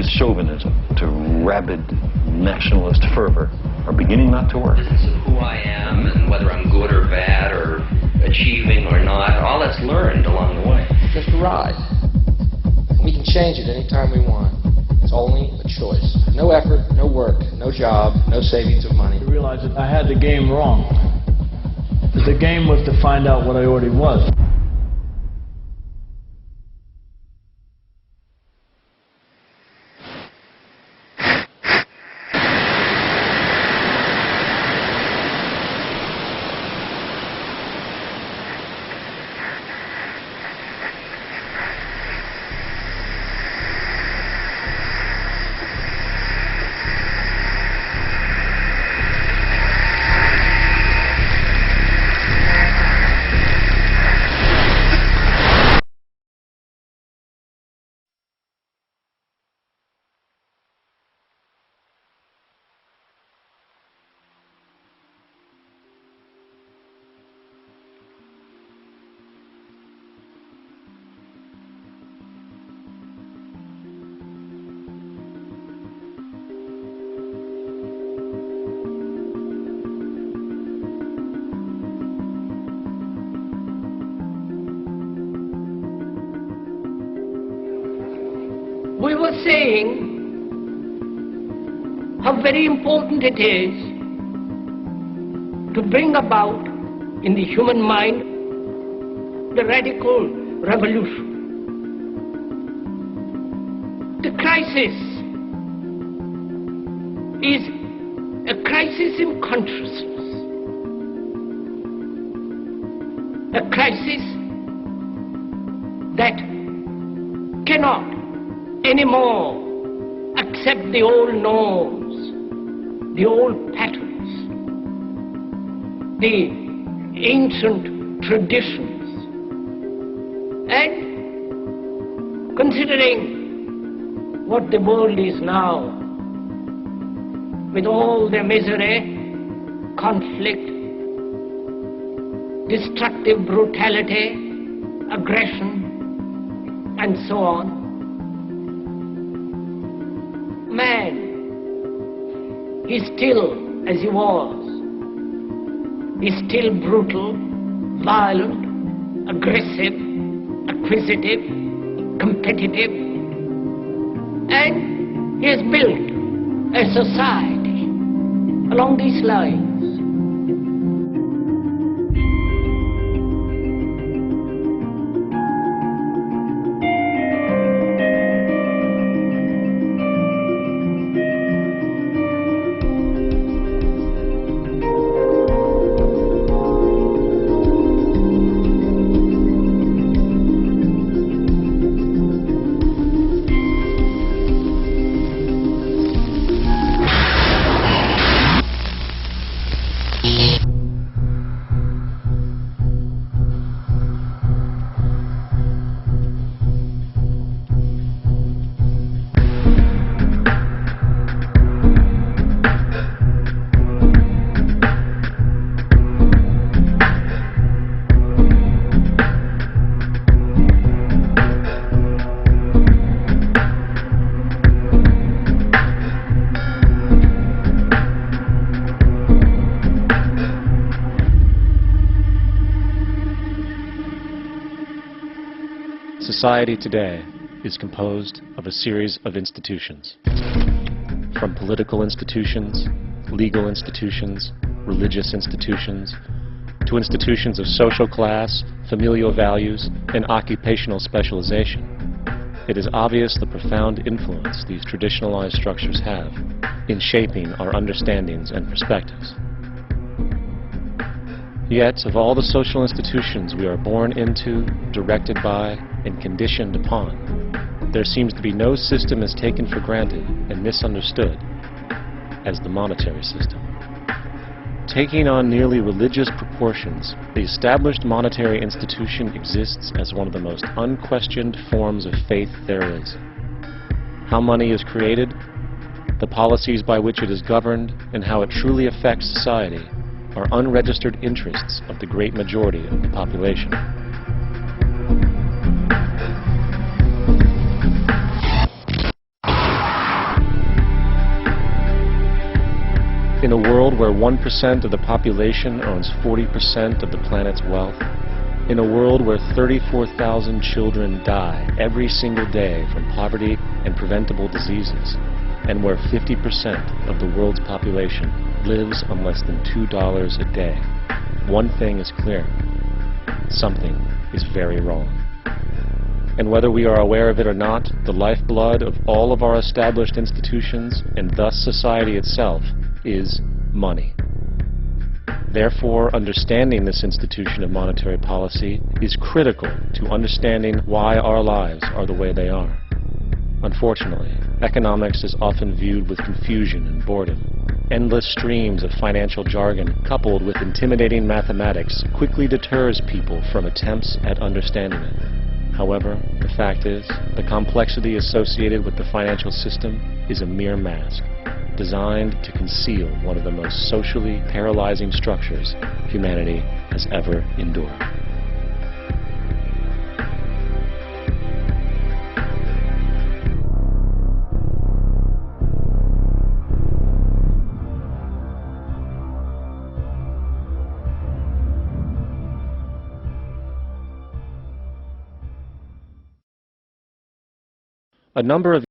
racist chauvinism to rabid nationalist fervor are beginning not to work. This is who I am and whether I'm good or bad or achieving or not, all that's learned along the way. It's just a ride. We can change it anytime we want. It's only a choice. No effort, no work, no job, no savings of money. I realized that I had the game wrong. That the game was to find out what I already was. We were saying how very important it is to bring about in the human mind the radical revolution. The crisis is a crisis in consciousness, a crisis that cannot anymore accept the old norms, the old patterns, the ancient traditions. And considering what the world is now, with all the misery, conflict, destructive brutality, aggression, and so on, man is still as he was. He's still brutal, violent, aggressive, acquisitive, competitive, and he has built a society along these lines. Society today is composed of a series of institutions. From political institutions, legal institutions, religious institutions, to institutions of social class, familial values, and occupational specialization. It is obvious the profound influence these traditionalized structures have in shaping our understandings and perspectives. Yet, of all the social institutions we are born into, directed by, and conditioned upon, there seems to be no system as taken for granted and misunderstood as the monetary system. Taking on nearly religious proportions, the established monetary institution exists as one of the most unquestioned forms of faith there is. How money is created, the policies by which it is governed, and how it truly affects society are unregistered interests of the great majority of the population. In a world where 1% of the population owns 40% of the planet's wealth, in a world where 34,000 children die every single day from poverty and preventable diseases, and where 50% of the world's population lives on less than $2 a day, one thing is clear: something is very wrong. And whether we are aware of it or not, the lifeblood of all of our established institutions, and thus society itself, is money. Therefore, understanding this institution of monetary policy is critical to understanding why our lives are the way they are. Unfortunately, economics is often viewed with confusion and boredom. Endless streams of financial jargon, coupled with intimidating mathematics, quickly deters people from attempts at understanding it. However, the fact is, the complexity associated with the financial system is a mere mask, designed to conceal one of the most socially paralyzing structures humanity has ever endured. A number of